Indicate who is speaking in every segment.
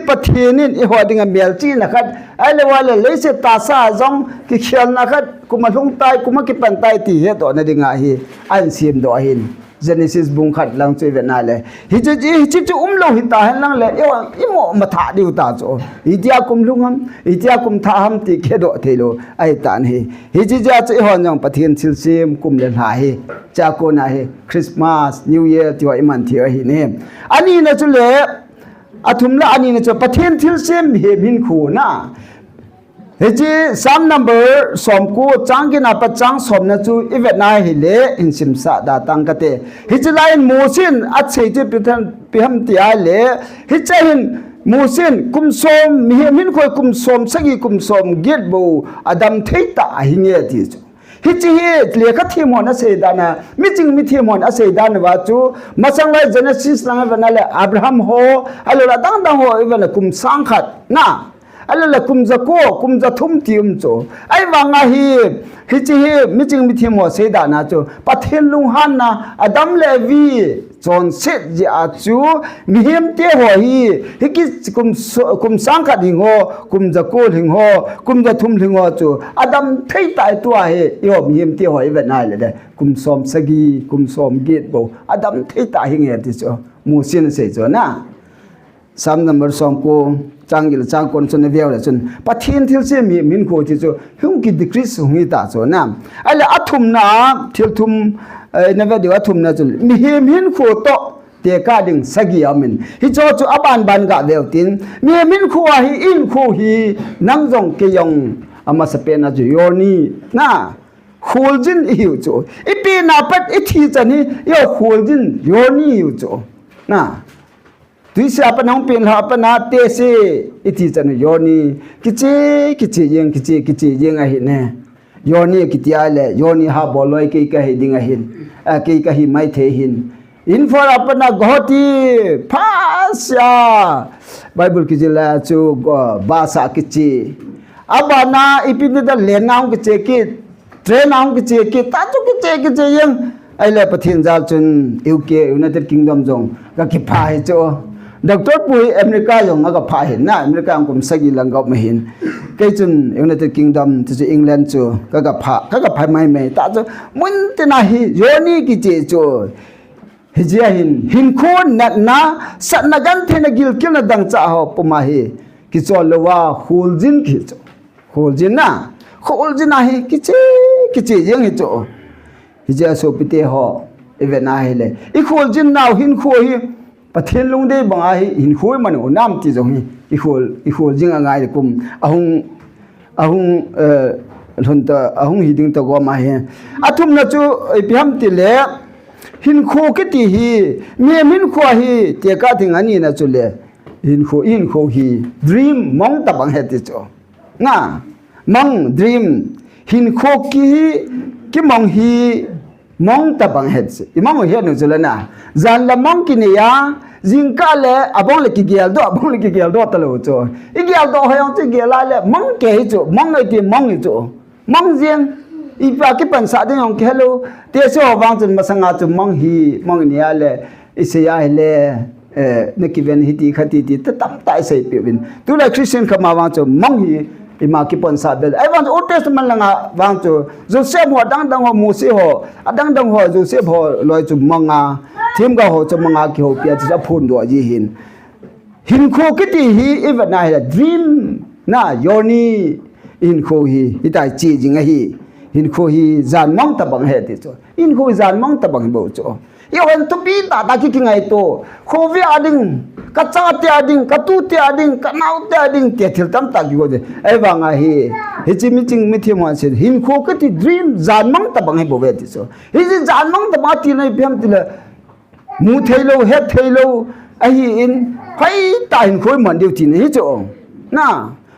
Speaker 1: ปเทนินอีหัวดิ่งเมลจีนะครับไอ้เลวเลยเลยเสตาซาจงกิเขียนนะครับกุมาลงใต้กุมากิปันใต้ตีเหตุนั่นดิ่งฮีอันเสียมดอหิน Genesis บุงขัดลังช่วยเวนันเลยฮิจิโลหิตาเห็นลังเลยอีโมมาถ่าดิวตาโจฮิจิอากุมลุงฮัมฮิจิอากุมท่าฮัมตีเคโดเทโลไอ้ตานฮิจิจะจะหัวยังปะเทียนซิลซิมกุมเลนหาจากโกนาคริสต์มาสนิวเยียร์ที่ว่าอิมันที่ว่าเนี่ยอันนี้นะจุเลอาทุมละอันนี้นะจุปะเทียนซิลซิมเฮบินคูนะเฮจิซัมนัมเบอร์สมกูจังกินาปัจจังสมนะจูอีเวทนายฮิเลอินซิมสะดาตังกะเตฮิจิไลน์มูซินอัดเซจิปิฮัมติอาเลฮิจิหินมูซินกุมสมมีหินคอยกุมสมสกีกุมสมเกตบูอดัมเทตาหิเงียติจูฮิจิเฮเลียกทีมอนอาเซดานะมิจิงมิทีมอนอาเซดานวาจูมาสังไลเจเนซิสลังเวนัลอับราฮัมโฮฮัลโหลดังโฮอีเวนกุมสังขัดนะอะไรล่ะคุมจะโก้คุมจะทุ่มทีมโจไอ้วางฮีจิฮีมิจิงมิทีมหัวเสดานะโจปะเทนลุงฮันนะอดัมเลวีจอนเซตจีอาจูมิเฮมเตหัวฮิกิคุมสังกัดหิงโฮคุมจะโก้หิงโฮคุมจะทุ่มหิงโฮโจอดัมเทตายตัวยอมมิเฮมเตหัวอีเวนไอเลยเด้คุมสอมสกีคุมสอมเกตโบอดัมเทตายหิงเอติโจมูสินเสโจนะซ้ำนัมเบอร์สองกูจังกิลจังคนชนเวียวเลยจนปะเทียนทิลเซมีมินโคจิโจหุ่งกิดิคริสหุ่งอีตาโจนะไอ้ละอัฐุมนาทิลทุมนเวดิอัฐุมนาจนมีเฮมินโคโตเตกาดิงสกีอามินฮิโจจูอบันกะเวลตินมีมินโคฮีอินโคฮีนังจงเกยงอามาสเปนาจูโยนีนะฮูลจินอิวโจอีปีนาปัดอีทีจันนี่ยอฮูลจินโยนีอิวโจนะทุกสิ่งapa nang pin apa na tese iti chan yoni kiche yeng a hin ne yoni kitia le yoni ha boloi ke ka heding a hin ke ka hi mai the hin in for apa na ghoti phasya bible kijila chu basa kichi abana ipin da lenang kiche ki trenang kiche ki ta chu kiche yeng ai le pathin jal chun UK United Kingdom jong ka ki phai cho Dr. Pui America yung nga pa hin na America ang kum sagi lang gop mahin kay chun United Kingdom to England chu kaga pa mai ta chu mun tina hi yoni ki che chu hijia hin khon na sat na gan thena gil kil na dang cha ho puma hi ki cho lowa huljin ki chu huljin na hi ki che yeng hi chu hijia so pite ho evena hi le I huljin now hin kho hiปะเทนลุงได้บางไอ้หินคุยมันโอ้น้ำที่ตรงนี้อีโคจิงอะไรกุมอาหงทุนตัวอาหงหิดิงตัวก็มาเห็นอาทุมนะจูไอ้พิมติเล่หินโคกิติฮีเมียมินโคฮีเจ้าก็ถึงอันนี้นะจูเล่หินโคฮีดรีมมองตะบังเหตุจ้ะง่ามองดรีมหินโคกิมองฮีมองตะบังเหตุอีมองเห็นหนูจูเล่นะจันละมองกินยาจิงกาเลabong le ki gel do talo cho I gel do hayong chi gel la le mong ke cho mong ai ti mong i cho mong jing I pa ki pan sa ding yong hello te so wang chun masanga chu mong ni ya le I se ya le ne ki ven hi ti khati ti ta tam tai sai pe bin tu la Christian khama wang cho mong hi I ma ki pan sa bel ai wang Old Testament la nga wang cho Joseph ho dang ho Moses ho adang ho Joseph ho loi chu mong aทีมก็หัวจะมังอาเกี่ยวเปียจะพูนตัวยี่หินโคกิติฮีอีเวนไนละดรีมน่าโยนีหินโคฮีที่ตายจีจิงไงหินโคฮีจานมองตะบังเหตุจ้ะหินโคจานมองตะบังบ่จ้ะยวันตุปีตาตาคิดไงโตโควิอาดิงกัจจาเตียดิงกัตูเตียดิงกันาวเตียดิงเตียทิลตัมตากิโกเดไอ้บางไงฮิจิมิจิงมิทีมันเสหินโคกิติดรีมจานมองตะบังให้บ่เวติจ้ะฮิจิจานมองตะบังที่ไหนเพียงติละมูเทโลเฮดเทโลไอ้อินให้ตายหินโคมันเดียวที่ไหนจ้ะน่ะ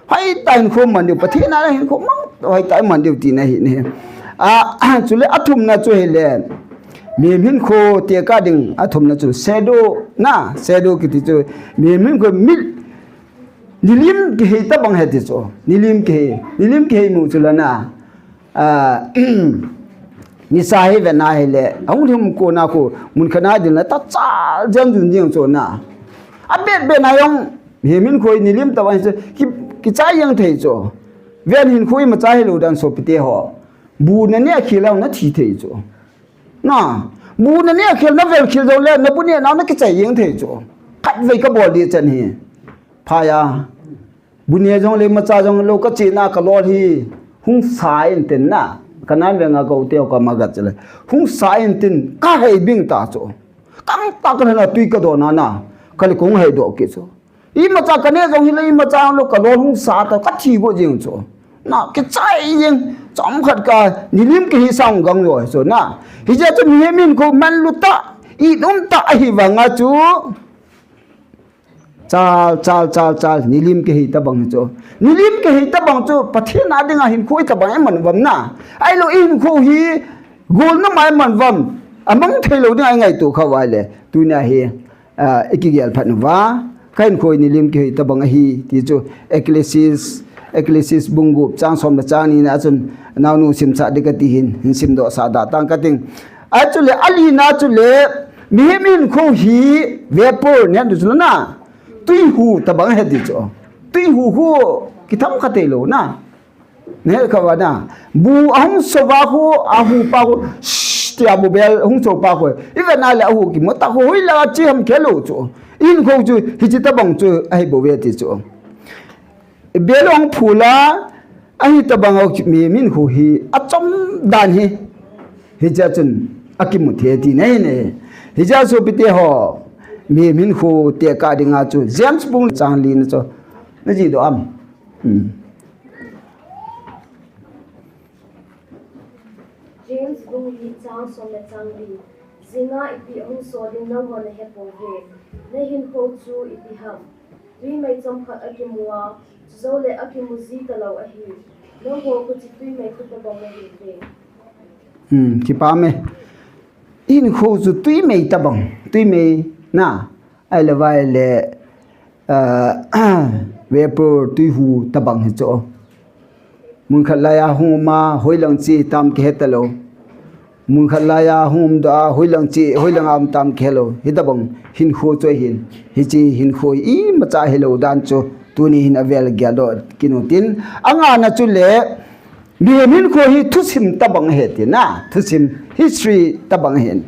Speaker 1: ให้ตายหินโคมันเดียวประเทศนั้นหินโคมั่งให้ตายมันเดียวที่ไหนนี่จุเลอัตุมนะจุเฮเลมีหินโคเตียกาดิงอัตุมนะจุเซโดน่ะเซโดกิติจุมีหินโคมิลนิลิมเกตบังเฮติจุนิลิมเกมูจุลนะนิสัยเวนัยเลยองค์ที่มุกนาคูมุนขนาดินละตัดจ้าจังจุนจิงโซนะอันเบ็ดนายอง mi min khoi ni lim tawa ki cha yang thei cho ven hin khoi ma cha helo dan so pite ho bu na ne khilaw na thi thei cho na bu na ne khil na vel khil do le na bu ne na na ki cha yang thei cho khat ve ka bol di chan hi pha ya bu ne jong le ma cha jong lo ka chi na ka lo hi hung sai en ten na kanan ve nga ko teo ka ma ga chale hung sai en tin ka hei bing ta cho kam ta ka na tui ka do na na kali kong hei do ke cho i ma cha ka ne jong hi le i ma cha lo ka lo hung sa ta ka thi bo jing cho na cái trái nhưng trong khát cả nilim cái hi sang gang rồi so na hi ja tu mi min ko man luta i dum ta hi wanga chu chal nilim cái hi ta bang chu nilim cái hi ta bang chu pathian na dinga hin khoi ta bang em man wam na ai lo in kho hi gol na mai man wam amang thelo dinga ngai tu khawai le tu na hi ikigel phan wa kain khoi nilim cái hi ta bang hi ti chu Ecclesiastes bungu chang som da chang ni na chun naw nu sim cha de ka ti hin sim do sa da tang ka ting actually ali na chu le mi min kho hi vapor ne du na tui hu ta bang he di cho tui hu ki tham kha te lo na ne ka wa na bu ahung so ba hu ahu pa hu tia bu bel hung so pa hu even na le ahu ki mo ta hu la chi ham ke lo cho in kho chu hi chi ta bang chu ai bo ve ti cho belong phula ai tabang mi min hu hi achom dan hi ja chun akimu the ti nei ne hi ja so pite ho mi min hu te ka dinga chu James bung chang li na cho na ji do am
Speaker 2: James bung li chang som le chang li zinga ipi ong so din no ho le he po ve ne hin ho chu ipi ham tui mai chom khat akimwa zole akimuzi talaw ahi no ho ko chi tui mai khu ta bang le ve
Speaker 1: ki pa me in kho zu tui mai ta bang tui mai na ai le vai le vapor tui hu ta bang he cho mun khalaya huma hoilang chi tam ke hetalo mun khalaya hum da hoilang chi hoilang am tam khelo hidabang hin kho choi hin hi chi hin khoi i ma cha hello dan cho tuni hin avel gyalo kinutin anga na chu le mi min kho hi thusim tabang he ti na thusim history tabang hen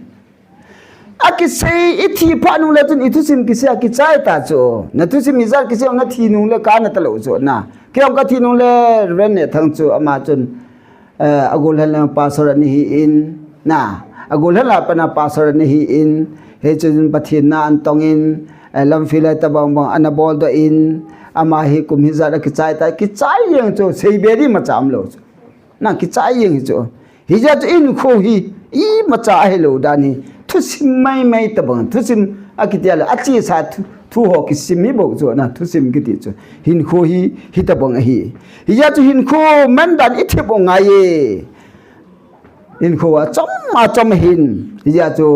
Speaker 1: aki sei ithi phanu le tun ithusim ki se ki chai ta cho na thusim izal ki se na thi nu le ka na talo cho na kyam ka thi nu le ren ne thang chu ama chun agol hal pasor ni hi in na agol hal pa na pasor ni hi in he chun pathin na antong in lam fila tabang bang anabol do in ama hi kum hi za ki chai ta ki chai yang cho sei beri ma cham lo na ki chai yang cho hi ja in kho hi i ma cha hello dani thusim mai tabang thusim akitiala achi sa thu ho ki simi bo cho na thusim ki ti cho hin kho hi tabang hi ja chu hin kho man dan i the bo ngai in kho a chom hin ja chu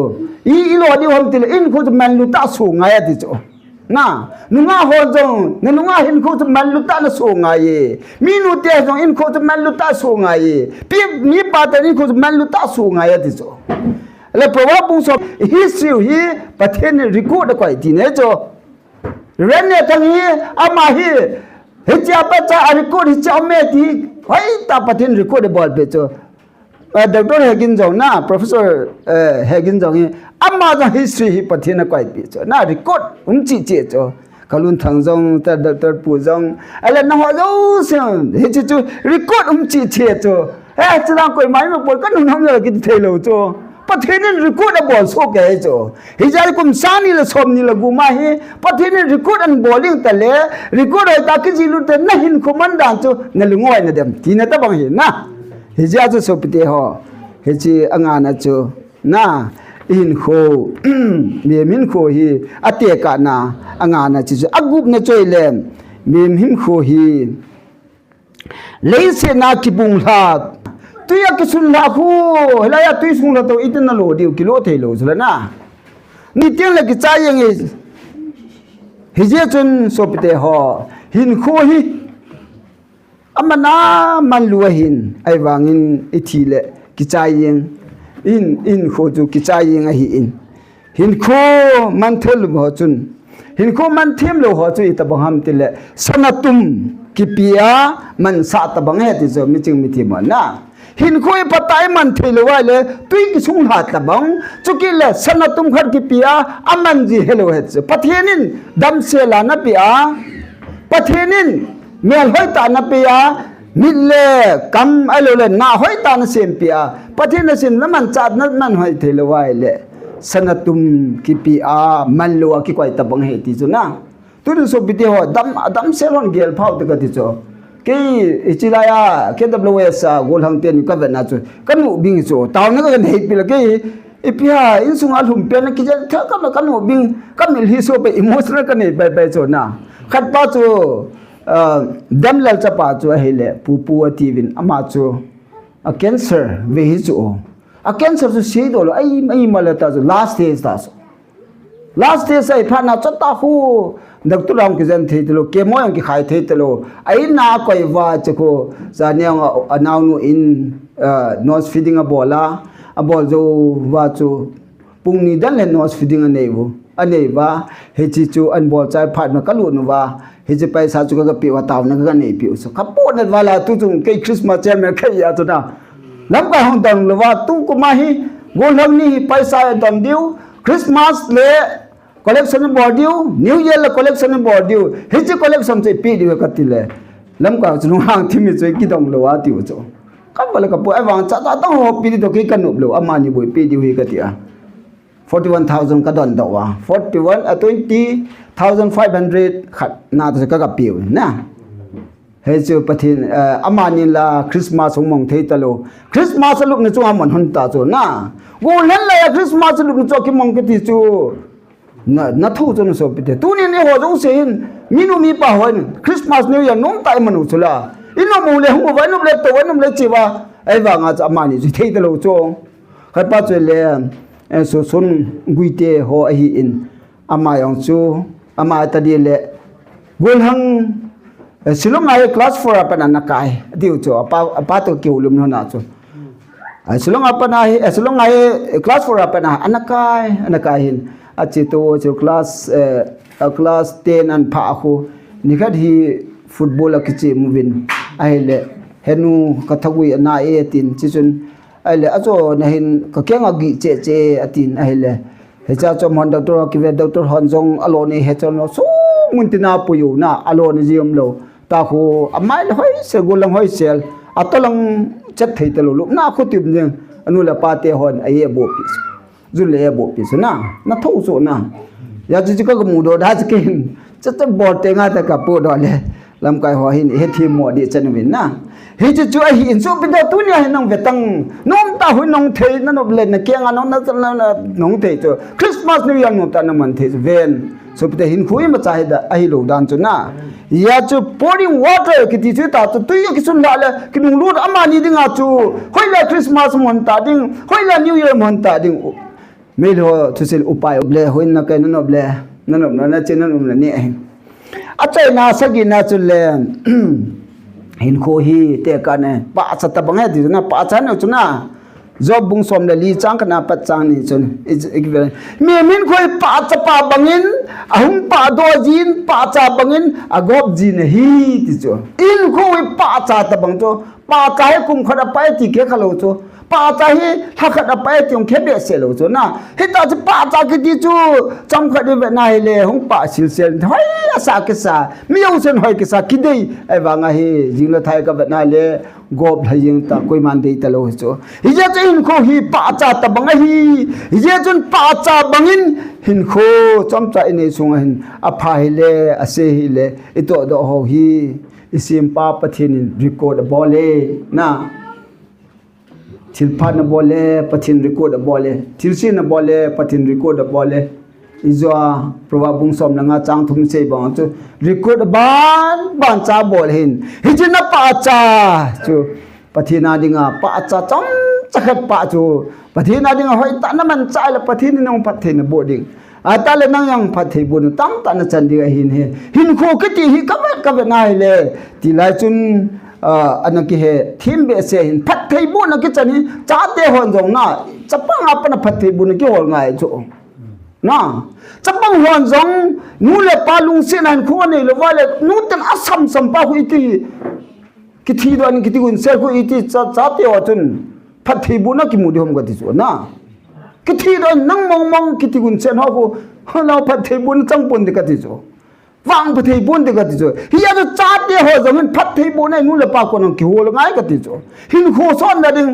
Speaker 1: i lo di hom ti in kho man lu ta su ngai ti cho na nunga ho jong ne nunga hin kho man lu ta na su ngai mi nu te jong in kho man lu ta su ngai pi ni pa ta ni kho man lu ta su ngai ti cho le prowa bung so history hi pathen record ko ti ne cho ren ne thang hi ama hi he cha pa cha record hi cha me ti hoi ta pathen record bol pe cho Dr. Hagin jong na Professor Hagin jong hi ama ja history hi pathen ko pi cho na record chi che cho kalun thang jong ta Dr. Pu jong ala na ho jo se he chu record chi che cho cha ko mai ma pol ka nu nam la ki thelo cho pathen record a bol so ke cho hi ja kum sani la som ni la guma hi pathen record an bowling ta le record ta ki ji lu te na hin khuman dan cho na lu ngoi na dem ti na ta bang hi na hi ja chu so pite ho hi chi anga na chu na in kho me min kho hi ate ka na anga na chi chu agup na choi le me him kho hi leise na ki bung la tuya ki sun la khu la ya tui sun la to itin na lo diu kilo thelo zula na ni tiang la ki cha yang hi je chun so pite ho hin kho hi amana man lu hin ai wangin ithi le ki cha yang in kho ju ki cha yang hi in hin kho man thel mo chun หินโคมันเทียมโลหัวจุยตะบังหำติเลสนาตุมกิปิยามันสาตะบังเฮติโซมิจึงมิทิมันนะหินโคยปะไตมันเทลวายเลยตุยกิสุงหาตะบังจุกิเลสนาตุมขัดกิปิยาอามันจีเฮโลเฮตปะเทนินดัมเซลานะปิยาปะเทนินเมียลหอยตานะปิยามิเลกัมไอโลเลนาหอยตานะเซมปิยาปะเทนสินน้ำมันจัดนั้นมันหอยเทลวายเลยสนาตุมกิปิอามันโลกิกวยตะบังเฮติจุนะตุนสุบิติho dam selon gel phau te ka ti cho ke ichilaya KWS gol hang ten ka ve na chu kan mu bing chu taw na ka nei pil ke ipia in sung alhum pe na ki ja tha kan mu bing ka mil hi so pe emotional ka nei bai chu na khat pa chu dam lal cha pa chu hele pu pu ati win ama chu a cancer ve hi chu a cancer chu sei do lo ai malata chu last stage ta last day sai phana chata hu doctor ram ki jan theitelo kemo yang ki khai theitelo ai na koi wa cheko zaniang anaw nu in nose feeding a bola a bol jo wa chu pungni dan le nose feeding anei ba he chi chu an bol chai phat ma kalu nu wa he chi paisa chu ka pi wa taw na ka nei pi so khapo na wala tu chung ke Christmas chen me khai ya chu na lam ka hong dang lo wa tu ko ma hi go lam ni paisa dam diu Christmas le collection board you new year la collection board you hich collection che pi diu ka ti le lam ka chu hang thimi che ki dong lo wa ti chu ka bala ka po ai wang cha ta tong ho pi di to ki kan up lo amani boi pi diu hi ka ti a 41,000 ka don do wa 20,500 khat na ta ka pi na he chu pathin amani la Christmas hong mong thei ta lo Christmas luk ni chu amon hun ta chu na go lan la Christmas luk ni chu ki mong ki ti chu na thu chu no so pite tu ni ho jong sein minu mi pa hoin Christmas new year nom tai manu chula ino mu le hu wa nom le to wa nom le chi wa ai wa nga cha ma ni ji thei ta lo chong khat pa che le so sun gui te ho a hi in ama yong chu ama ta di le gol hang silong ai class 4 apa na kai diu chu apa to ki ulum no na chu silong apa na hi silong ai class 4 apa na anakai hin achito chu class 10 an pha khu nikhat hi football akichi movin aile henu kathagui na e tin chichun aile ajo na hin ka kenga gi che atin aile hecha cho mon doctor ki ve doctor honjong aloni hechon no so muntina puyu na aloni jium lo ta khu amai hoi se gulang hoi sel atolang chat thei telo lu na khu tim jeng anu la pa te hon aye bo pi zule bo pi na tho so na ya ji ka mu do da kin chat bo te nga ta ka po do le lam kai ho hin he thi mo di chen win na he chu ai hin so bi do tu nya nong vetang nom ta hu nong thei na no le na ke nga nong na nong thei to Christmas new year no ta na man thei ven so bi hin khui ma chai da ai lo dan chu na ya chu pouring water ki ti chu ta tu ki sun la le ki nung lu ama ni dinga chu hoi la Christmas mon ta ding hoi la new year mon ta ding me lo chu sil upai ble hoi na kai no ble na chen no na ni achai na sagi na chu le hin kho hi te ka ne pa cha ta bang di na pa cha no chu na job bung som le li chang kana pat chang ni chun me min khoi pa cha pa bangin ahum pa do jin pa cha bangin agop jin hi ti chu in khoi pa cha ta bang to pa cha he kum khada pa ti ke khalo chu pa cha hi tha khada pa ti ong khebe se lo chu na he ta chu pa cha ki ti chu cham khadi ve na le hong pa sil sel hoi sa ke sa mi yo sen hoi ke sa ki dei ai wa nga hi jing la thai ka ve na le gop thaying ta koi man dei ta lo chu hi ja in kho hi pa cha ta bang hi je chun pa cha bangin hin kho cham cha ine sung hin a pha hi le a se hi le ito do ho hi isim pa pathin record bole na thil pha na bole pathin record bole thil sin na bole pathin record bole izwa proba bung som na nga chang thum se bang chu record ban cha bol hin hijina pa cha chu pathina dinga pa cha cham chakhat pa chu pathina dinga hoi ta na man chai la pathin nong pathin boarding ata le nang yang phathi bun tam ta na chan di hin kho ke ti hi ka na le ti lai chun anaki he thim be se hin phat thei bu na ki chani cha te hon jong na chapa apana phat thei bu na ki hol ngai chu na chapang hon zong nu le palung sin han kho nei lo wale nu tan asam sam pa hu iti ki thi do an ki ti gun se hu iti cha te wa chun phat thi bu na ki mu de hom ga ti chu na ki thi do nang mong mong ki ti gun sen ho ko lo phat thi bu na chang pon de ka ti chu wang phat thi bu de ka ti chu hi ya do cha te ho zong phat thi bu na nu le pa ko nang ki ho lo ngai ka ti chu hin kho son da ding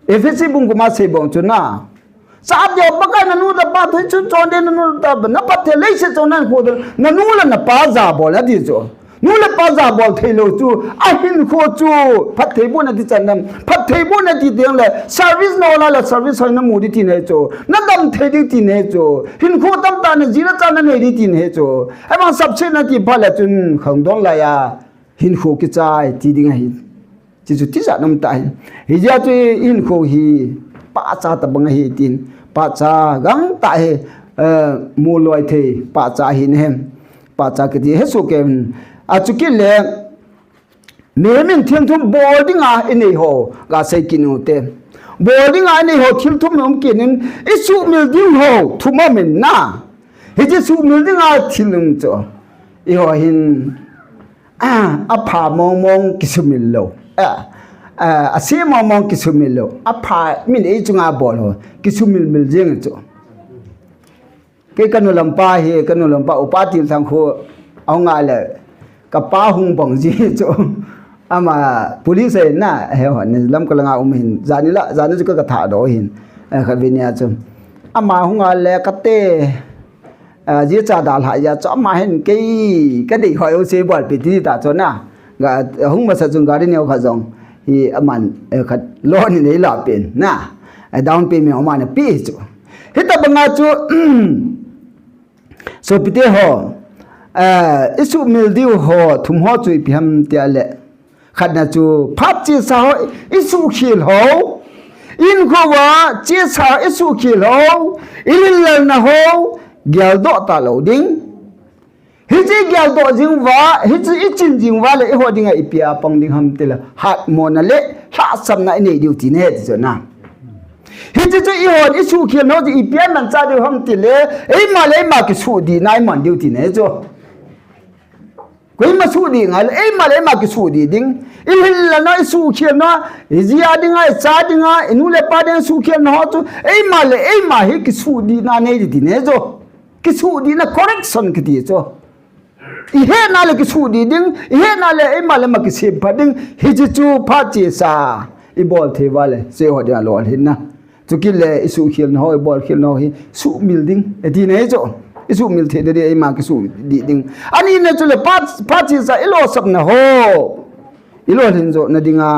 Speaker 1: efesi bung ko ma se bong chu na saat dia pakai nanu dapat tu conde nanu dapat napat telai se conan ko nanu la na paza bol adi jo nu la paza bol thelo tu ahin ko chu phat thebo na ti chanam phat thebo na ti deng la service no la service hoina mudi ti ne cho na dam thedi ti ne cho hin ko tam ta na jira cha na ne ri ti ne cho ama sab se na ti phala chun khang dong la ya hin ko ki chai ti ding hi chi chu ti sa nam tai hi ja tu hin ko hi pa cha ta bang hi tin pa cha gang ta he mu loi the pa cha hin hem pa cha ke ti he su ke a chu ki le ne min thiam thum boarding a ini ho ga sai kinu te boarding a ini ho thim thum nom kinin isu mil ding ho thuma min na he ji su mil ding a thilum cho I ho hin a pha mong mong kisumil lo asi mong kisumil lo apa min e chunga bol ho kisumil mil jeng cho ke kanu lampa he kanu lampa upati sang kho aunga le kapa hung bang ji cho ama police na he ho ne lam ko langa hin zani chu ka tha do hin kha vinya chu ama hunga le kate ji cha dal ha ya cho ma hin ke ka dei khoi o se bol pi ti ta cho na ga hung ma sa chung ga ni kha jong hi aman khat lo ni nei la pen na down payment o ma na pi chu hita banga chu so pite ho isu mil diu ho thum ho chu piam tia le khat na chu phap chi sa ho isu khil ho in ko wa chi sa isu khil ho ilil na ho gyal do ta lo ding hiji gyal do jing wa hiji ichin jing wa le ho dinga ipia pang ding ham tela hat mon le ha sam na nei duty ne zo na hiji chu I hon isu khil no ji ipia man cha de ham tile ei ma ki su di nai man duty ne zo koi ma su di ngal ei ma ki su di ding ilhil la no isu khil no hiji a dinga cha dinga inu le pa den su khil no chu ei ma hi ki su di na nei di ne zo ki su di na correction ki ti zo ihe na le ki su di ding ihe na le ei ma le ma ki sim pa ding hiji chu pha chi sa I bol the wale se ho dia lo hin na chu ki le isu khil no I bol khil no hi su mil ding e ti ne zo isu mil the de ei ma ki su di ding ani ne chu le pa chi sa ilo sap na ho ilo hin zo na dinga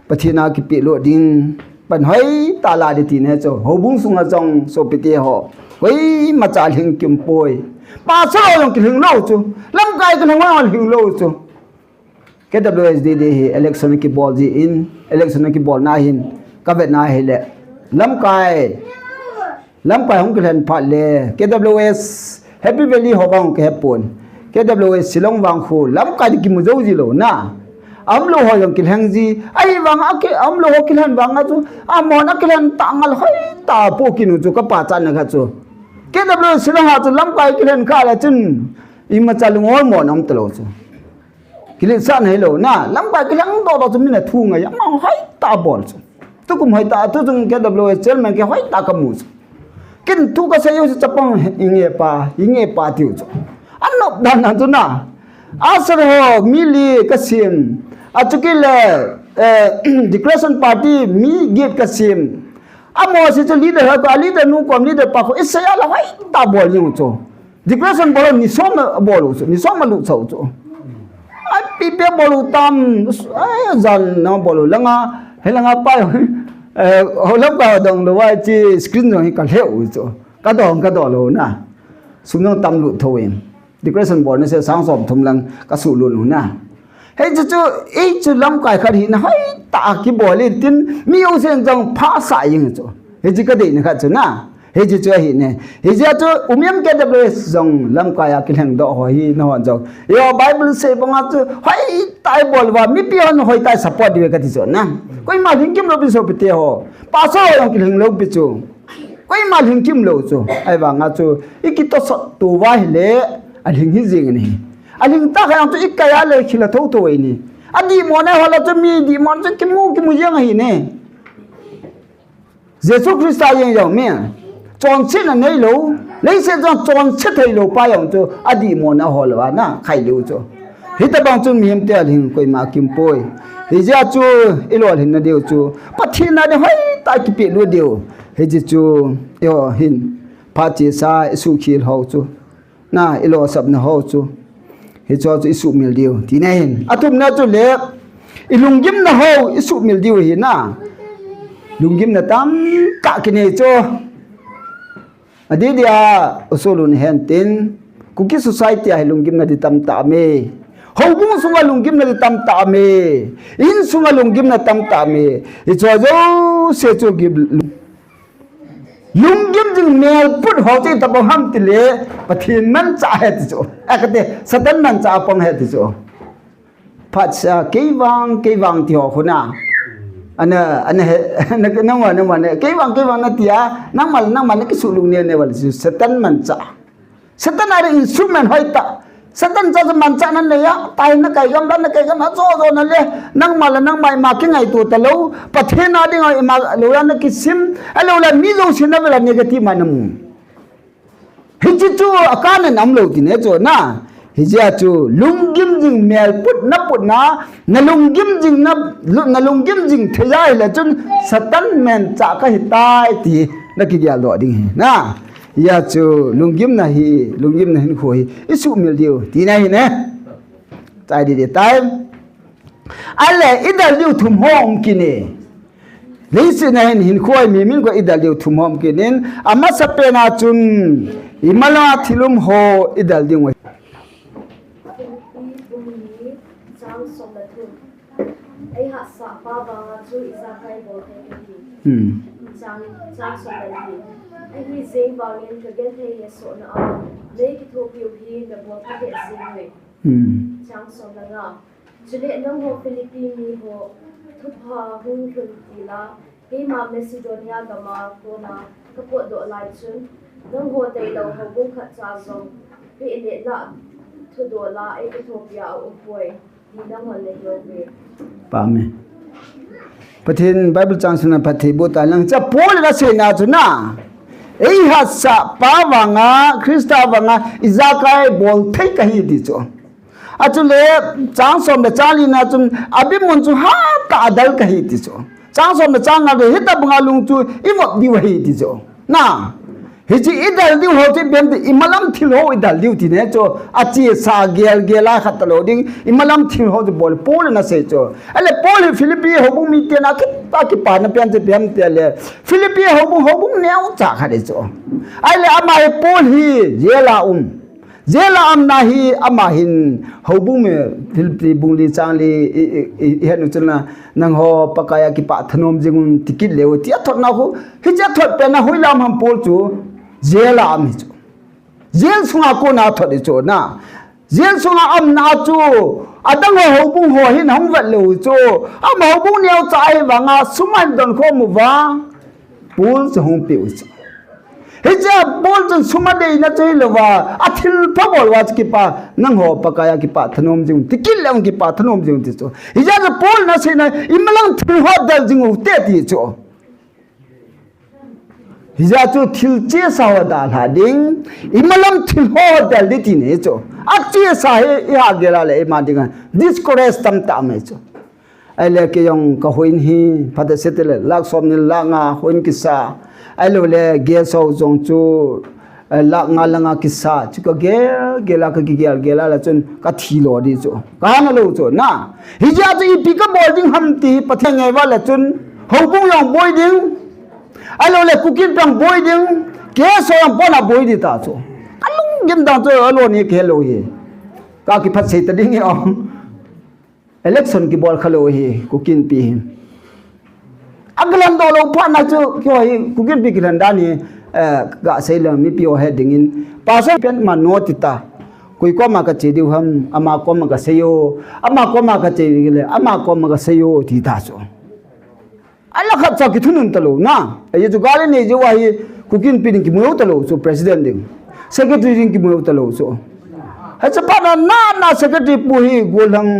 Speaker 1: pathina ki pi lo ding pan hoi ta la de ti ne zo ho bung sunga jong so pi te ho hoi ma cha hing kim poi pa so yong ki hing lo chu lam kai ka nang wa hing lo chu KWSD de hi election ki ball ji in election ki ball na hin ka vet na hi le lam kai hong klen phat le KWS Happy Valley ho bang ke pon KWS Silong wang khu lam kai ki mu zo ji lo na amlo ho yong kilhang ji ai wang ake amlo ho kilhan wang chu amon akilhan tangal hoi ta po kinu chu ka pa chan na ga chu KWS Silong ha chu lam kai kilhan kha la chun I ma chalungol mo nam tlo chu kilin san hello na lam kai kilhang do chu min na thu nga yang hoi ta bol chu tu kum hoi ta tu chung KWS chairman ke hoi ta ka mu chu kin tu ka sayo sa chapang inge pa tiu chu anop dan na tu na asar ho mili kasim achukile declaration party mi gate kasim amo si chu leader ha ka leader nu kom leader pa ko isaya la hai ta bol yu chu declaration bol ni som bol chu ni som lu chau chu ai pi pe bol tam ai zan na bol langa helanga pa ho lam ka dong lo wa chi screen jong ka leu chu ka do lo na sumnong tam lu thoim declaration board ne se sang som thum lang ka su lu na hei chu lam kai khar hi na hai ta ki bolin tin mi u sen jong pha sa yin chu hei ji ka de ne kha chu na hei ji chu hi ne hei ji chu umyam KWS jong lam kai a kilhang do ho hi no jong yo bible se banga chu hai tai bol wa mi pi on hoi tai support de ka ti chu na koi ma hing kim lo bi so pite ho pa so yong kilhang lo bi chu koi ma hing kim lo chu ai wa nga chu ikito so tu wa le aling hi jing ni aling ta khang chu ikaya le khila tho to ni adi mo na hala chu mi di mon chu kimu yang hi ne Jesus Christ yang yong me chon chin na nei lo lấy xe chọn chết thầy lô pa yong chu adi mo na hol wa na khai liu chu hita bang chu miem te hing koi ma kim poi hi ja chu ilol hin na deu chu pathi na de hoi ta ki pe lu deu he ji chu yo hin pa chi sa su khil ho chu na ilo sab na ho chu he cho chu isu mil deu ti na hin atum na chu le ilunggim na ho isu mil deu hi na lunggim na tam ka ki ne chu adi dia usulun hentin kuki society ai lunggim na di tam ta me hobung sunga lunggim na di tam ta me in sunga lunggim na tam ta me i cho jo se cho gib lunggim jing mel put ho te ta bong ham ti le pathin man cha he ti cho akate satan man cha pong he ti cho phat sa keiwang ti ho khuna ana nang wa keiwang na tia nang mal ki sulung ne wal satan man cha satan are instrument hoita satan cha man cha nan le ya tai na kai gam dan na kai gam zo na le nang mai ma ki ngai tu ta lo pathe na ding ai ma lo ya na ki sim alo la mi lo sin na la negative manam hichi chu akana nam lo ti ne cho na hijia chu lunggim jing mel put na lunggim jing thejai la chun satan men cha ka hitai ti na ki ya lo ding na ya chu lunggim na hin khoi isu mil diu ti na hi ne tai di tai ale idal diu thum hom ki ne leisi na hin khoi mi min ko idal diu thum hom ki nin ama sapena chun imala thilum ho idal diu
Speaker 2: ai hạ sa pa ba chu isa kai bo te chang so la ni ai hi zeng ba len ka gen he ye so na le ki tho piu hi da bo ka ke zeng we chang so la nga chule nang ho philippine ni ho thu pha hung khun ti la ke ma macedonia ga ma ko na ka po do lai chun nang ho dai lo ho bung kha cha zong pe le la thu do la ai ki tho pia u poi ni nang ho le yo we
Speaker 1: Pame. Pathin Bible chang suna pathi bo ta lang cha pol la se na chu na. Ei ha sa pa wanga Krista wanga izakai bol thai ka hi di chu. A chu le chang som da chali na chu abi mun chu ha ta dal ka hi di chu. Chang som da chang na de hita bunga lung chu imot di wa hi di chu. Na hiji idal diu ho ti bem ti imalam thil ho idal diu ti ne cho achi sa gela khat lo ding imalam thil ho bol pol na se cho ale pol philippi ho bu mi te na ki ta ki pa na pian te bem te le philippi ho bu ne u cha kha de cho ale ama he pol hi jela na hi ama hin ho bu me philippi bung li chang li he nu chna nang ho pakaya ki pa thanom jingun tikit le ti thot na ho hi ja thot pe na hoilam ham pol chu jela ami chu jel sunga ko na thodi chu na jel sunga am na chu adang ho bung ho hin hong wat lo chu am ho bung neu chai wanga suman don kho mu wa pul chu hong pe chu hija bol chu sumade na chai lo wa athil pa bol wa ki pa nang ho pakaya ki pa thanom jing tikil lang ki pa thanom jing ti chu hija je pol na se na imlang thil ho dal jing u te ti chu hija chu thil che sa wa da la ding imalam thil ho dal di ti ne chu a che sa he ya gela le ma ding discourage tam ta me chu ai le ke yong ka hoin hi phata setel lak som ni la nga hoin ki sa ai lo le ge so jong chu la nga la nga ki sa chu ka gela ka ki gela la chun ka thi lo di chu ka na lo chu na hija chu i pick up boarding ham ti patheng ai wa la chun ho bung yong boy ding alo le cooking pang boy ding ke so yang bona boy di ta chu alung gem dang chu alo ni ke lo ye ka ki phat se ta ding ye ong election ki bol khalo hi cooking pi aglan do lo pa na chu kyo hi cooking pi kiran da ni ga sei la mi pio he ding in pa so pen ma no ti ta koi ko ma ka che diu ham ama ko ma ka seyo ama ko ma ka che le ama ko ma ka seyo ti ta chu ala khat cha ki thunun talo na ye ju gale ne ju wa hi kukin pin ki mu talo so president ding secretary ding ki mu talo so ha cha pa na secretary pu hi golang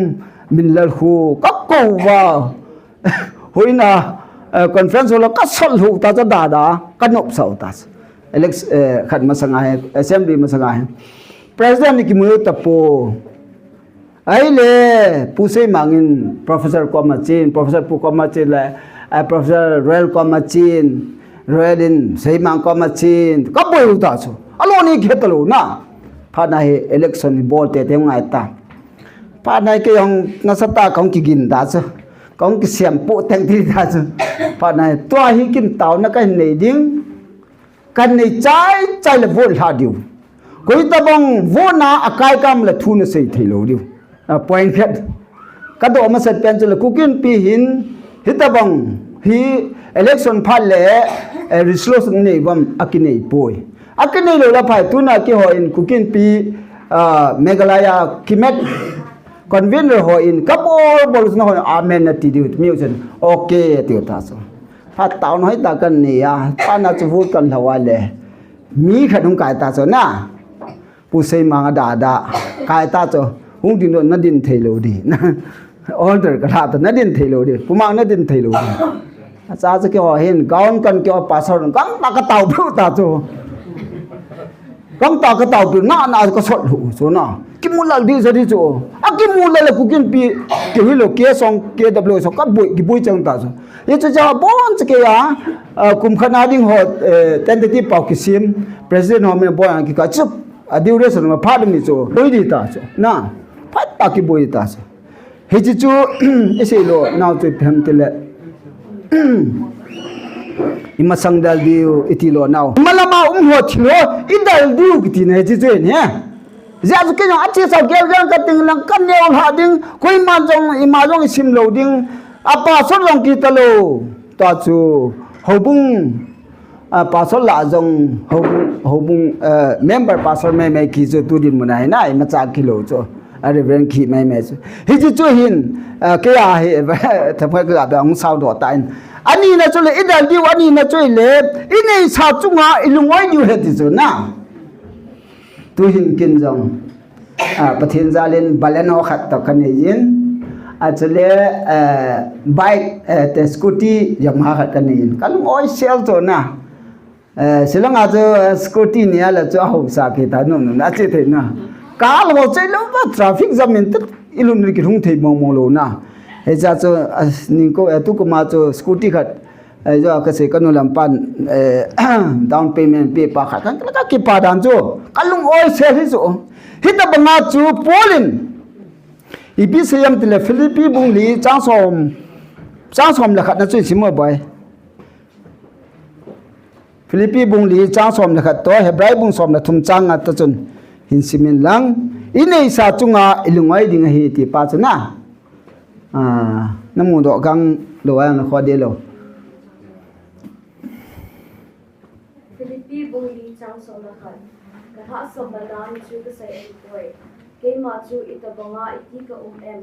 Speaker 1: min lal khu ka ko wa hoina conference hola ka sol hu ta da ka nop sau ta alex khat ma sanga hai assembly ma sanga hai president ki mu ta po ai le pu sei mangin professor Komachin professor pu Komachin la professor Royal Komachin Royalin sei mang Komachin ka boi ta so alo ni khetalo na pha na he election bol te ngai ta pha na ke yong ngasata kong ki gin da so kong ki siam po teng ti da so pha na to hi kin taw na ka nei ding kan nei chai le vol ha diu koi ta bang vo na akai kam la thu na sei thelo diu point phet ka do ma set pen chu le kukin pi hin hitabang hi election phal le resolution nei bam akinei poi akinei lo la phai tuna ki ho in kukin pi Meghalaya kimet convener ho in kapor bol na ho amen na ti diu music okay ti ta so pha taw noi ta kan ni ya pa na chu vu kan lawa le mi khanung kai ta so na pu sei ma da kai ta so hung din na din thelo di na order ka ta na din thelo di pumang na din thelo di sa sa ke ho hin gaun kan ke pasar kan ta ka taw phu ta so kan ta ka taw phu na ka sot hu so na ki mulal di sa di so ki mulal ku kin pi ke hi lo ke song ke w so ka boi ki boi chang ta so ye cha ja bon ke ya kum khana ding ho tentative pau ki sim president ho me boy ki ka chup duration ma pha dum ni so boi di ta so na phat ta ki boi ta so he chi chu ese lo now to them tele imasang dal diu itilo now malama ho thilo idal diu ki ne chi chu ne ja zu ke jong achi sa ke jang ka ting lang kan ne ha ding koi ma jong ima jong sim lo ding apa so long ki talo ta chu hobung pasal la jong hobung member pasal me ki chu tu din munai na ma cha ki lo cho are ren ki me hi chi chu hin ke ya he ta phai ka da ong sao do ta ani na chu le idal diu ani na chu le inei sa chu nga ilungoi diu he ti chu na tu hin kin jong pathin zalin baleno khat to kanejin achale bike te scooty yamaha khat kanin kalung oi sel to na silanga cho scooty ni ala cho ho sa ke ta no na che the na kal ho che lo ba traffic jam min tat ilun ki rung thei mo lo na he cha cho ning ko tu ko ma cho scooty khat jo ka se kanu lampan down payment pe pa khat kan ka ki pa dan cho kalung oi se hi so hita banga chu polin ipi seyam tile philippi bungli changsom la khat na chu simo bai philippi bungli changsom la khat to hebrai bung som na thum changa ta chun hin simin lang inei sa chunga ilungai ding hi ti pa chuna namu do gang lo an kho de lo
Speaker 2: Philippi bungli chang so na khat ka ha so banan chu ka sai en koi ke ma chu itabanga iti ka em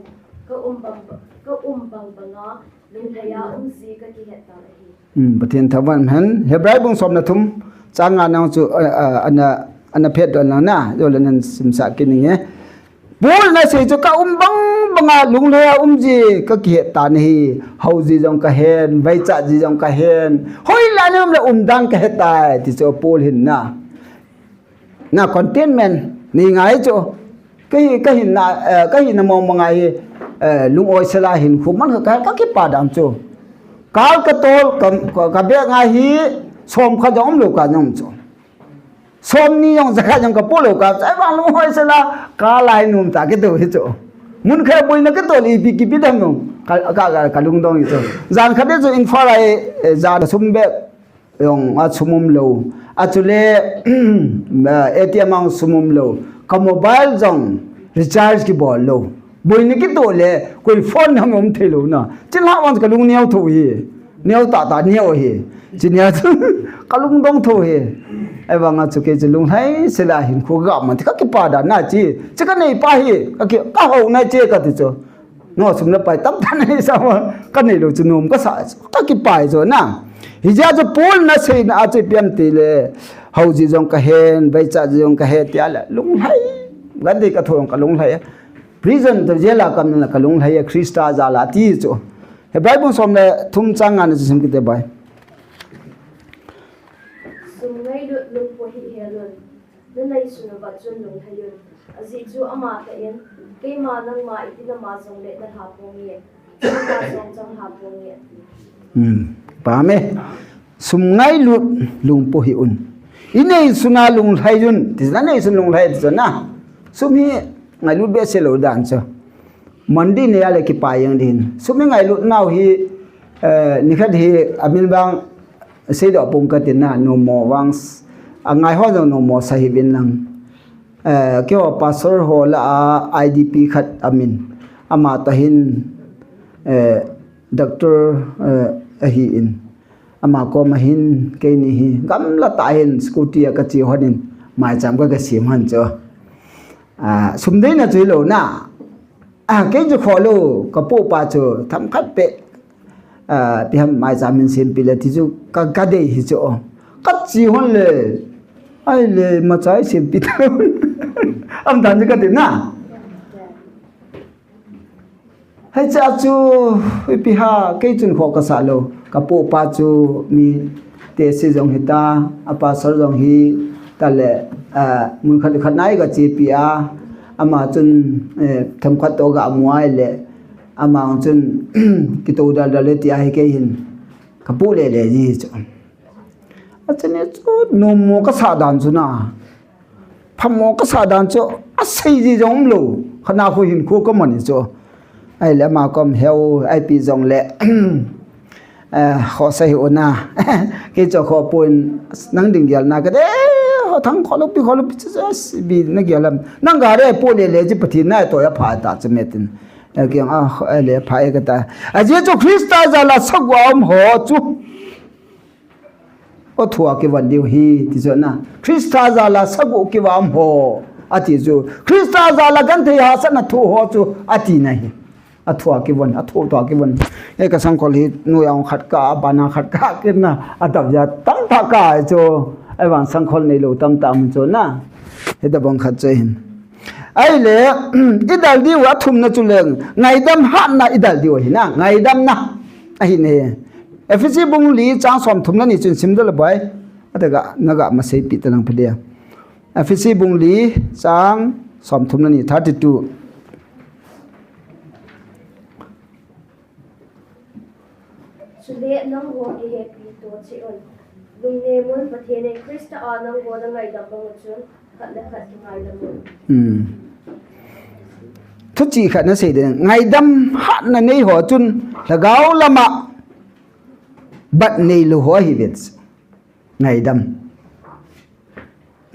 Speaker 2: ka bang banga lung thaya si ka ki heta hi
Speaker 1: pathian thawan han hebrai bung som na thum changa nang chu ana phet don na yo lan simsa kininge bol na se chu ka bang banga lung thaya ji ka ki heta ni hauji jong ka hen vai cha ji jong ka hen hoi la nam la dang ka heta ti cho pol hin na containment ni ngai cho cái hình na mong ngai lung oi sala hin khuman ka ki pa dam cho kal ka tol ka be ngai hi som kha jom lo ka nyom cho som ni yong zakha jong ka polo ka sai ba lung oi sala ka lai num ta ke to hi cho mun kha boi na ke to li bi ki bi dam no ka lung dong hi cho jan kha de cho in fa lai za sum be yong a sumum lo a chule ATM ang sumum lo ka mobile jong recharge ki bol lo boi ni ki to le koi phone ham om thelo na chin ha wan ka lung niao tho hi niao ta niao hi chin ya ka lung dong tho hi ai wa nga chu ke lung hai sela hin khu ga ma ka ki pa da na chi ka nei pa hi ka ho na che ka ti cho no sum na pai tam tan nei sa ka nei lo chu nom ka sa ka ki pai zo na hija jo pol na sei na ache piam ti le hau ji jong ka hen bai cha ji jong ka he ti ala lung hai gande ka thong ka lung hai prison to jela kam na ka lung hai krista za la ti cho he bible som le thum chang an sim ki te bai
Speaker 2: sum ngai lu lung po hi helun na nai sunu ba chun lung hayun azi chu ama ka en ke ma nang ma itina ma jong le na ha po nge ma jong jong ha po nge
Speaker 1: pa me sum ngai lu lung po hi un inei suna lung hai jun ti na nei sun lung hai ti na sum hi ngai lu be se lo dan cho mandi ne ale ki pa yang din sum ngai lu nau hi ni khat hi amin bang sei do pung ka tin na no mo wang angai ho no mo sahi bin lang kyo pastor ho la idp khat amin ama tahin doctor hi in ama ko mahin ke ni hi gam la tahin scooty ka chi honin mai cham ka sim han cho sum dei na chui lo na ke ju kholo ka po pa cho tham khat pe pi ham mai chamin sim pi la ti ju ka dei hi cho ka chi hon le ai le ma chai sim pi ta am dan ka tin na hai cha chu pi ha ke chun kho ka sa lo ka po pa chu mi te si jong hita apa sar jong hi ta le mun khat khat nai ga chi pi a ama chun tham khat to ga muai le ama chun ki to dal dal le ti ai ke hin ka pu le le ji chu achane chu no mo ka sa dan chu na pham mo ka sa dan chu a sei ji jong lo khana khu hin khu ka man chu ai le ma kom heu ai pi jong le kho sai ona ke cho kho pun nang ding gyal na ka de thang kho lo pi bi na gyalam nang ga re po le ji pathi na to ya pha ta chemetin kyang a le pha e ka ta a je cho krista za la sagwam ho chu o thua ke wan diu hi ti zo na krista za la sagu ke wam ho ati zo krista za la gan the ha sa na thu ho chu ati na hi athua ki bon atho to ki bon e ka sang kol hi nu yang khat ka bana khat ka kin na atab ya tam tha ka cho ai wang sang kol nei lo tam tam cho na he da bong khat che hin ai le idal di wa thum na chu leng ngai dam ha na idal di wa hi na ngai dam na a hi ne efc bung li chang som thum na ni chun sim dal bai ataga naga ma sei pi talang phade efc bung li chang som thum na ni 32
Speaker 2: Sule nang wo ki happy to chi on lung ne mun pathe ne krista a nang wo da ngai da bang chun khat le khat ki ngai da mun
Speaker 1: thu chi khat na sei de ngai dam ha na nei ho chun lagao lama bat nei lu ho hi vet ngai dam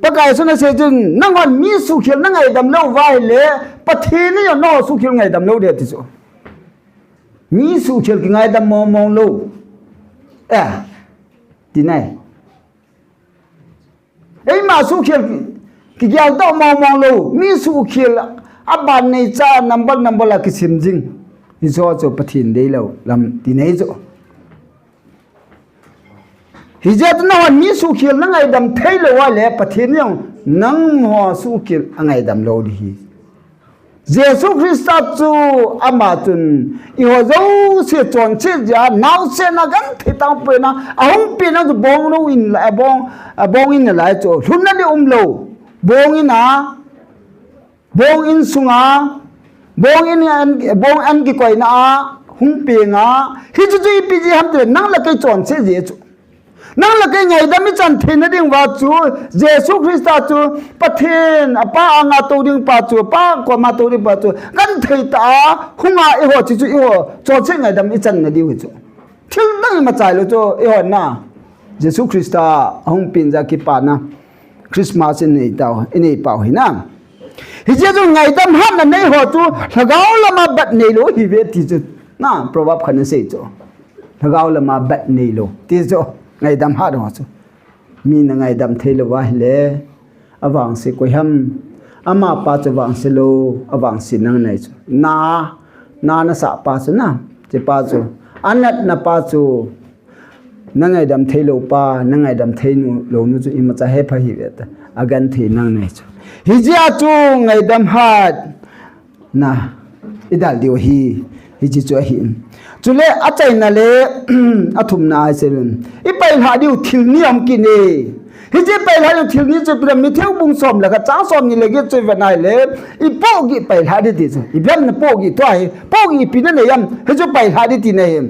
Speaker 1: pakai suna se chun nang on mi su khil na ngai dam lo vai le pathe ni yo no su khil ngai dam lo de ti so mi su khil ki ngai dam mo lo ti nai ei ma su khil ki gyal to mo lo mi su khil aban nei cha number la ki sim jing ni zo cho pathin dei lo lam ti nei zo hijat na wan mi su khil na ngai dam thei lo wa le pathin yong nang mo su khil angai dam lo di hi Jesus Christ chu ama chun I ho zo se chon che ja naw se na gan thi tang pe na ahong pe na bong no in la bong in la cho hun na le lo bong in sunga bong an ki koi na hung pe nga hi chu chu pi ji ham te nang la kai chon che je chu nang la kai ngai da mi chan thin na ding wa chu Jesus Christ chu pathin apa anga to ding pa chu pa ko ma to ding pa chu kan thei ta hunga e ho chu e ho cho che ngai da mi chan na di hu chu thil nang ma chai lo chu e ho na Jesus Christ hong pin za ki pa na Christmas in nei tao in ei pau hi na hi je chu ngai dam han na nei ho chu lagao lama bat nei lo hi ve ti chu na proverb khan se chu lagao lama bat nei lo ti chu ngai dam ha do chu mi na ngai dam thei lo wa le awang se ko ham ama pa chu wang se lo awang si nang nei chu na sa pa chu na che pa chu anat na pa chu nangai dam thei lo pa nangai dam thei nu lo nu chu ima cha he pha hi vet agan thi nang nei chu hi ja chu ngai dam hat na idal dio hi ji chu hi chule achai na le athum na ai serun I pai ha diu thil ni am ki ne hi je pai ha diu thil ni chu pra mi theu bung som la ka cha som ni le ge chu va nai le I po gi pai ha di ti chu I blam na po gi to ai po gi pi na ne yam hi chu pai ha di ti ne hem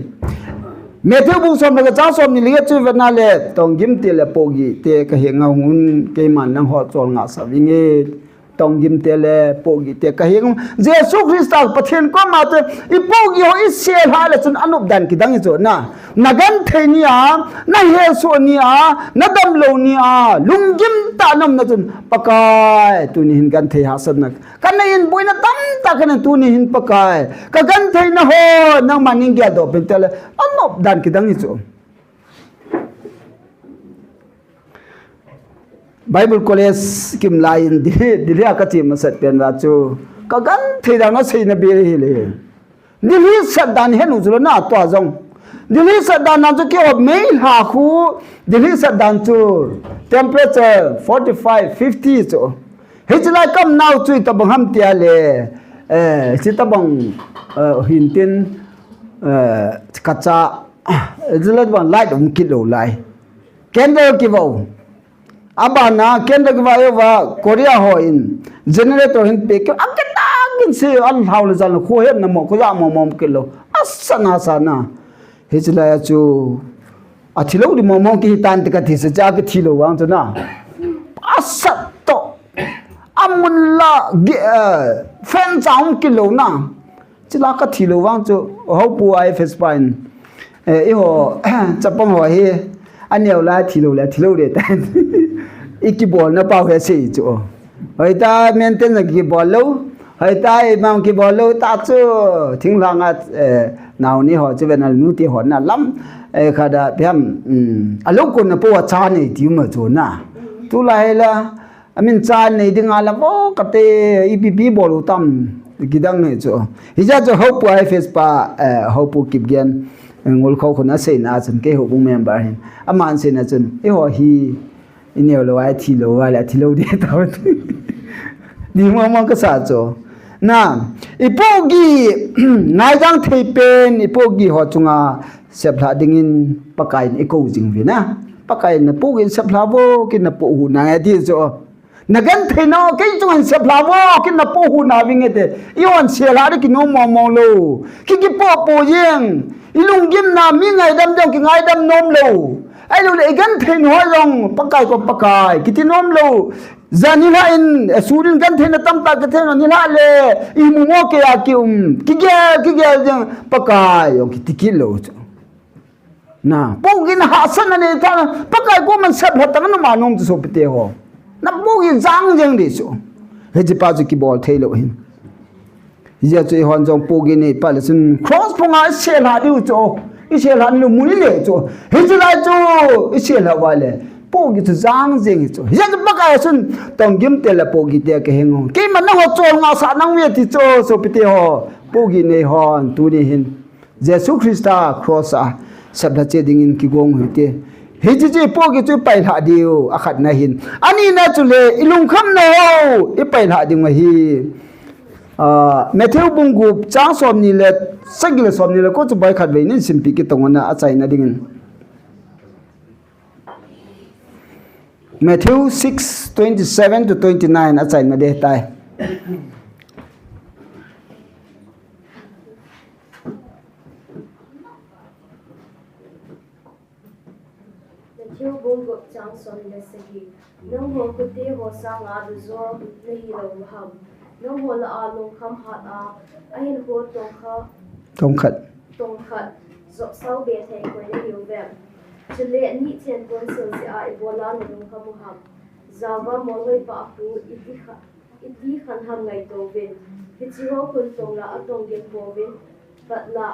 Speaker 1: me theu bung som la ka cha som ni le ge chu va na le tong gim ti le po gi te ka he nga hun ke man nang ho chol nga sa wi nge tong gim te le po gi te ka he Jesus Christ pathen ko ma te I po gi ho I se ha le chun anup dan ki dang chu na nagan the ni a na he so ni a na dam lo ni a lunggim ta nam na chun pakai tu ni hin gan the ha san na kan na in boina tam ta kan tu ni hin pakai ka gan the na ho nang maning gya do pen te le anup dan ki dang chu Bible College kim lain dili akati masat pen wa chu ka gan the da na sei na be hi le dili sat dan hen u zu na to jong dili sat dan na chu ke ob mei ha khu dili sat dan chu temperature 45 50 chu hijla kam now chu ta bang ham tia le chi ta bang hin tin kacha zlat ban light kilo lai candle ki vau abana kendra gwa wa Korea ho in generator hin pe ke akata gin se al haul jal kho he na mo ko ya mo kilo asana sana hijla ya chu athilo di mo ki tan ka thi se ja ke thilo wang na asat to amulla fan chaung kilo na chila ka thilo wang chu ho pu ai face pine e ho chapang ho he aneu la thilo de tan ikibol na pau he sei chu hoi ta maintain na ki bol lo hoi ta mang ki bol lo ta chu thinglang a naw ni ho che venal nu ti ho na lam khada pyam alo ko na po cha ni ti ma chu na tu lai la amin cha nei dinga la bo ka te ibb bol tam gidang ne chu hija chu hope ai face pa hope kip gen ngol kho khona sei na chun ke ho bu member hin aman se na chun e ho hi ineo lo ai thi lo wa la thi lo de ta di mo ka sa cho na ipogi nai jang thei pen ipogi ho chunga sepla dingin pakai iko jing vi na pakai na pogi sepla bo kin na po hu na di cho nagan thei no ke chung sepla bo kin na po hu na winge te ion sela de ki no mo lo ki po yeng ilung gim na mi ngai dam jong ki ngai dam nom lo ai lo le gan thein ho long pakai ko pakai kitinom lo zanila in surin gan thein tam ta ke thein ni la le I mu mo ke ya ki ki ge jang pakai yong ki lo na pogin ha san ne ta pakai ko man sab hata na ma nom so pte ho na pogin jang jang de so he ji pa ju ki bol thei lo hin ya chu hon jong pogin ne pa le sun cross ponga se la du cho Israel han lu muni le cho hijla cho Israel wale pogi tu jang jeng cho ya ba ka sun tong gim te la pogi te ke heng ke man na ho chol nga sa nang we ti cho so pite ho pogi ne hon tu ni hin Jesus Christa cross a sabda che ding in ki gong hite hiji pogi chu pai la diu akhat na hin ani na chu le ilung kham no I pai la ding ma hi Matthew bungu chang som ni le sagile som ni le ko chu bai khat ve nin simpi ki tongona achai na ding Matthew 6:27 to 29 achai na de tai
Speaker 2: Matthew bungu chang som le sagi nong ho ku te ho sa nga du zo le hi lo ham nong ho la a long kham hat a ahin ho
Speaker 1: tong khat
Speaker 2: zo sau be thai ko le yu vem chile ni chen kon so si a ibola no long kham ham zawa mo loi pa hu iti khan ham ngai to vin hi chi ho kun tong la atong gen bo vin but la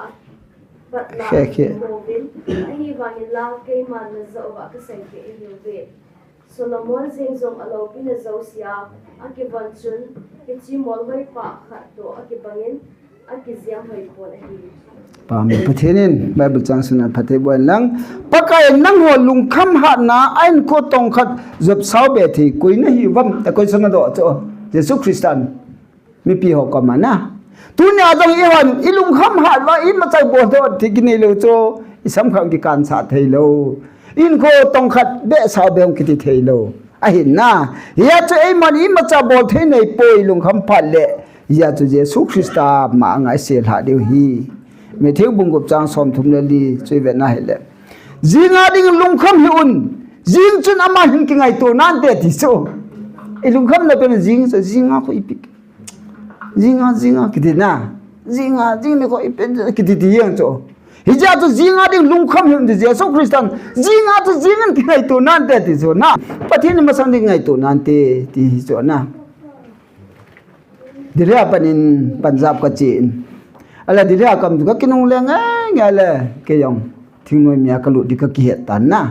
Speaker 2: ko vin ahi wangin la ke man na zo wa ka sai ke yu vin Solomon sing zong alo pina zo sia akiban chun kichi molway pa khat to akibangin aki ziam hoi pon a hi
Speaker 1: pam pathianin bible chang sunan phathe bon lang pakai nang ho lung kham ha na ain ko tong khat job sau be thi kuina hi wam ta koi sana do cho jesu christian mi pi ho ka mana tu nya jong i hon i lung kham ha wa i ma chai bo do thi ki nei lo cho i sam kham ki kan sa thei lo in ko tong khat be sau be ki ti thei lo a hin na ya cho ei man i ma cha bo thei nei poi lung kham phat le ya cho jesu christa ma ngai sel ha deu hi me theu bung gop chang som thum le li chui ve na hele zinga ding lung kham hi un jing chun ama hin ki ngai to nan te ti so e lung kham na pen jing so zinga ko ipik zinga ki ti na jing me ko ipen ki ti ti yang cho hija to zinga ding lung kham hi un de jesu christian zinga to jingan ki ngai to nan te ti so na pathin ma sang ding ngai to nan te ti so na dire panin punjab ka chin ala dire kam du ka kinung le nga le ke yong thingnoi mya ka lu di ka ki het tan na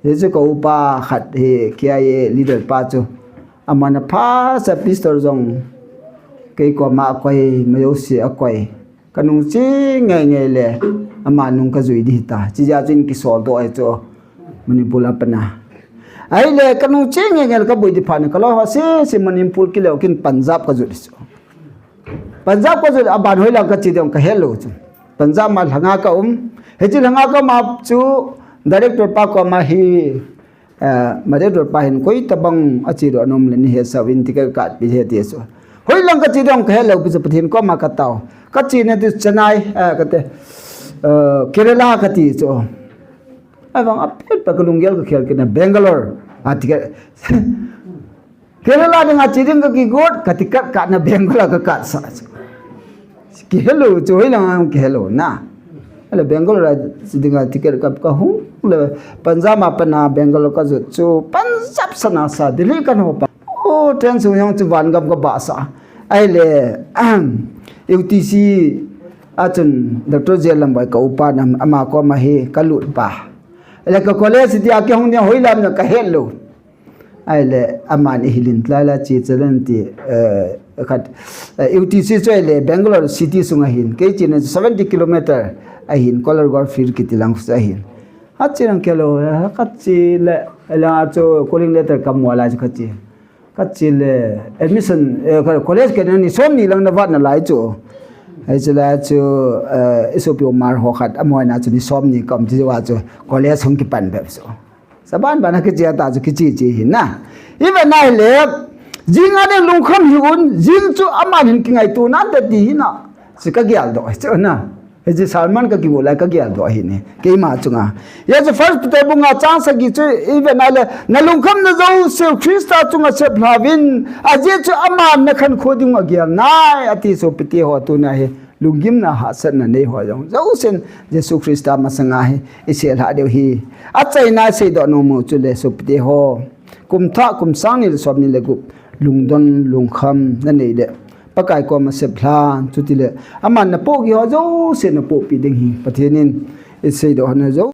Speaker 1: je ko pa khat he kya ye leader pa chu amana pha sa pastor jong ke ko ma koi mayo si akoi kanung chi ngai le ama nung ka zui di ta chi ja chin ki sol do ai cho manipur apana ai le kanung chi ngai ka bui di phan ka lo ha se manipur ki le kin punjab ka zu di Punjab को जो अबान होइला का चिदम का हेलो पंजाब मा लंगा का हेजि लंगा का मा चु डायरेक्टर पा को मा ही डायरेक्टर पा हिन कोई तबंग अचि रो नोम लेनि हे सब इन टिकट काट बि हे तेसो होइ लंग का चिदम का हेलो बि पथिन को मा का ताव का चि ने दिस चेन्नई कते केरला का ति चो अबंग अपेट पकलुंगेल का खेल के बेंगलोर आ टिकट Kerala dengan ciring ke gigot ketika kat na Bengal ke kat sa ki hello choi lang ki hello na ala Bengal ra dengan tiket kap ka hu le Punjab ma pana Bengal ka zo chu Punjab sana sa Delhi kan ho pa o ten su yang chu wan gam ka ba sa ai le UTC achun Dr. Jelam bai ka upa nam ama ko ma he kalut pa ele ka college dia ke hong ne hoilam na ka hello ai le aman hilin tlala chi chalanti khat UTC choi le Bangalore city sunga hin ke chin 70 km ahin color gor fir kitilang sa hin hachirang kelo khachi le la cho calling letter kam wala khachi le admission college ke ni som ni lang na wat na lai cho ai chela cho SOP mar ho khat amoy na chu ni som ni kam ji wa cho college hong ki pan be so saban bana ke chia ta chu ki chi hin na even nai le jinga de lung kham hi un jing chu aman hin ki ngai tu na de di na si ka gyal do chu na he ji Salman ka ki bola ka gyal do hi ne ke ma chunga ye je first te bunga chang sa gi chu even nai le na lung kham na zo se Krista chunga se blavin a je chu aman na khan khoding ma gyal nai ati so piti ho tu na he lungim na hasan na nei ho jong zo sen Jesu Krista ma sanga he isel ha de hi a chai na se do no mo chu le so piti ho kum tha kum sang ni sob ni le gup lungdon lungkham na nei de pakai ko ma se phla chu ti le aman na po gi ho zo se na po pi ding hi pathianin isei do na zo